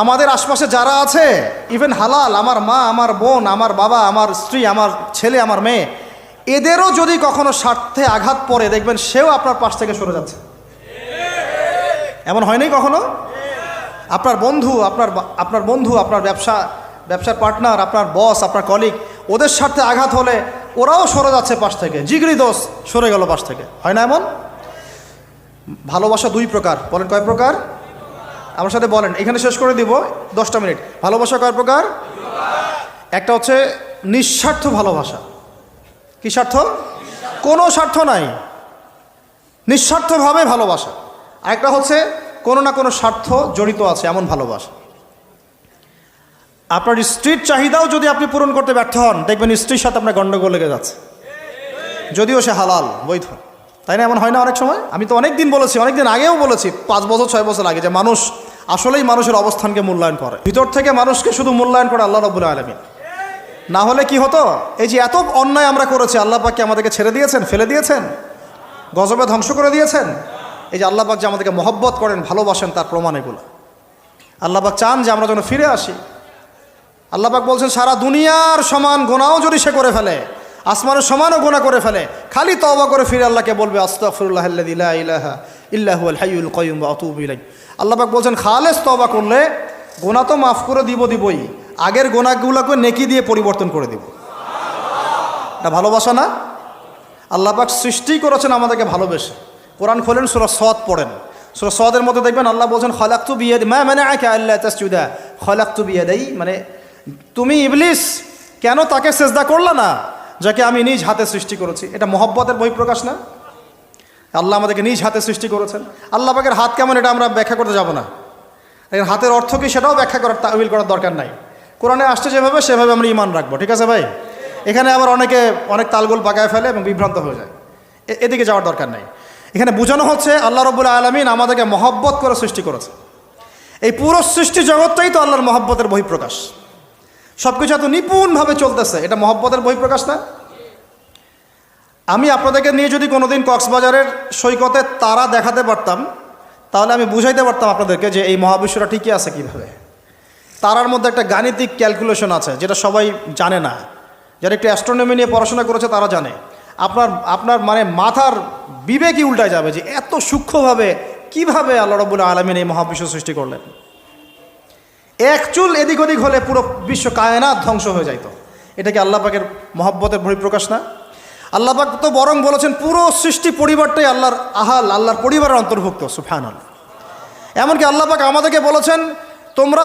আমাদের আশপাশে যারা আছে, ইভেন হালাল, আমার মা, আমার বোন, আমার বাবা, আমার স্ত্রী, আমার ছেলে, আমার মেয়ে, এদেরও যদি কখনো স্বার্থে আঘাত পড়ে, দেখবেন সেও আপনার পাশ থেকে সরে যাচ্ছে। এমন হয়নি কখনো? আপনার বন্ধু, আপনার ব্যবসার পার্টনার, আপনার বস, আপনার কলিগ, ওদের স্বার্থে আঘাত হলে ওরাও সরে যাচ্ছে পাশ থেকে, জিগরি দোষ সরে গেল পাশ থেকে। হয় না এমন? ভালোবাসা দুই প্রকার। বলেন কয় প্রকার? আমার সাথে বলেন, এখানে শেষ করে দিব 10টা মিনিট। ভালোবাসা কয় প্রকার? একটা হচ্ছে নিঃস্বার্থ ভালোবাসা। কি স্বার্থ? কোনো স্বার্থ নাই, নিঃস্বার্থভাবে ভালোবাসা। আরেকটা হচ্ছে কোনো না কোনো স্বার্থ জড়িত আছে এমন ভালোবাসা। আপনার স্ত্রীর চাহিদাও যদি আপনি পূরণ করতে ব্যর্থ হন, দেখবেন স্ত্রীর সাথে আপনার গন্ডগোল লেগে যাচ্ছে, যদিও সে হালাল, বৈধ। তাই না? এমন হয় না অনেক সময়? আমি তো অনেক দিন বলেছি, অনেক দিন আগেও বলেছি, 5 বছর 6 বছর আগে, যে মানুষ আসলেই মানুষের অবস্থানকে মূল্যায়ন করে, ভিতর থেকে মানুষকে শুধু মূল্যায়ন করে আল্লাহ রাব্বুল আলামিন। না হলে কি হতো? এই যে এত অন্যায় আমরা করেছি, আল্লাহ পাক কি আমাদেরকে ছেড়ে দিয়েছেন, ফেলে দিয়েছেন, গজবে ধ্বংস করে দিয়েছেন? এই যে আল্লাহ পাক যে আমাদেরকে মহব্বত করেন, ভালোবাসেন, তার প্রমাণ এগুলো। আল্লাহ পাক চান যে আমরা যেন ফিরে আসি। আল্লাহ পাক বলছেন, সারা দুনিয়ার সমান গুনাহও যদি সে করে ফেলে, আসমানের সমানও গুনাহ করে ফেলে, খালি তওবা করে ফিরে আল্লাহকে বলবে, আস্তাগফিরুল্লাহাল্লাযী লা ইলাহা ইল্লা হুয়াল হাইয়ুল কাইয়্যুম ওয়া আতুবু ইলাইহি। আল্লাহ পাক বলছেন, খালেস তওবা করলে গুনাহ তো মাফ করে দিবই, আগের গুনাহগুলোকে নেকি দিয়ে পরিবর্তন করে দিব। এটা ভালোবাসা না? আল্লাহ পাক সৃষ্টি করেছেন আমাদেরকে ভালোবেসে। কোরআন খোলেন, সূরা সদ পড়েন, সূরা সদের মধ্যে দেখবেন আল্লাহ বলছেন, খালাকতু বিয়াদি মা মানাআকা আল্লা তাসজুদা খালাকতু বিয়াদাই, মানে তুমি ইবলিস কেন তাকে সেজদা করলা না যাকে আমি নিজ হাতে সৃষ্টি করেছি। এটা মহব্বতের বহিঃপ্রকাশ না? আল্লাহ আমাদেরকে নিজ হাতে সৃষ্টি করেছেন। আল্লাহ পাকের হাত কেমন এটা আমরা ব্যাখ্যা করতে যাব না, হাতের অর্থ কি সেটাও ব্যাখ্যা করার, তাওয়িল করার দরকার নাই। কোরআনে আসছে যেভাবে সেভাবে আমরা ঈমান রাখবো, ঠিক আছে ভাই? এখানে আবার অনেক তালগোল পাকায় ফেলে এবং বিভ্রান্ত হয়ে যায়, এদিকে যাওয়ার দরকার নাই। এখানে বোঝানো হচ্ছে আল্লাহ রাব্বুল আলামিন আমাদেরকে মহব্বত করে সৃষ্টি করেছে। এই পুরো সৃষ্টি জগৎটাই তো আল্লাহর মহব্বতের বহিঃপ্রকাশ। সব কিছু এত নিপুণভাবে চলতেছে, এটা মহব্বতের বহিঃপ্রকাশ না? আমি আপনাদেরকে নিয়ে যদি কোনোদিন কক্সবাজারের সৈকতে তারা দেখাতে পারতাম, তাহলে আমি বুঝাইতে পারতাম আপনাদেরকে যে এই মহাবিশ্বটা ঠিকই আছে কীভাবে। তারার মধ্যে একটা গাণিতিক ক্যালকুলেশন আছে যেটা সবাই জানে না। যারা একটু অ্যাস্ট্রোনমি নিয়ে পড়াশোনা করেছে তারা জানে। আপনার মানে মাথার বিবেকই উল্টায় যাবে যে এত সূক্ষ্মভাবে কিভাবে আল্লাহ রাব্বুল আলামিন এই মহাবিশ্ব সৃষ্টি করলেন। এক চুল এদিক ওদিক হলে পুরো বিশ্ব কায়নাত ধ্বংস হয়ে যাইত। এটা কি আল্লাহ পাকের মহব্বতের বহিঃপ্রকাশ না? আল্লাহ পাক তো বরং বলেছেন পুরো সৃষ্টি পরিবারটাই আল্লাহর আহাল, আল্লাহর পরিবারের অন্তর্ভুক্ত। সুবহানাল্লাহ। এমনকি আল্লাহ পাক আমাদেরকে বলেছেন, তোমরা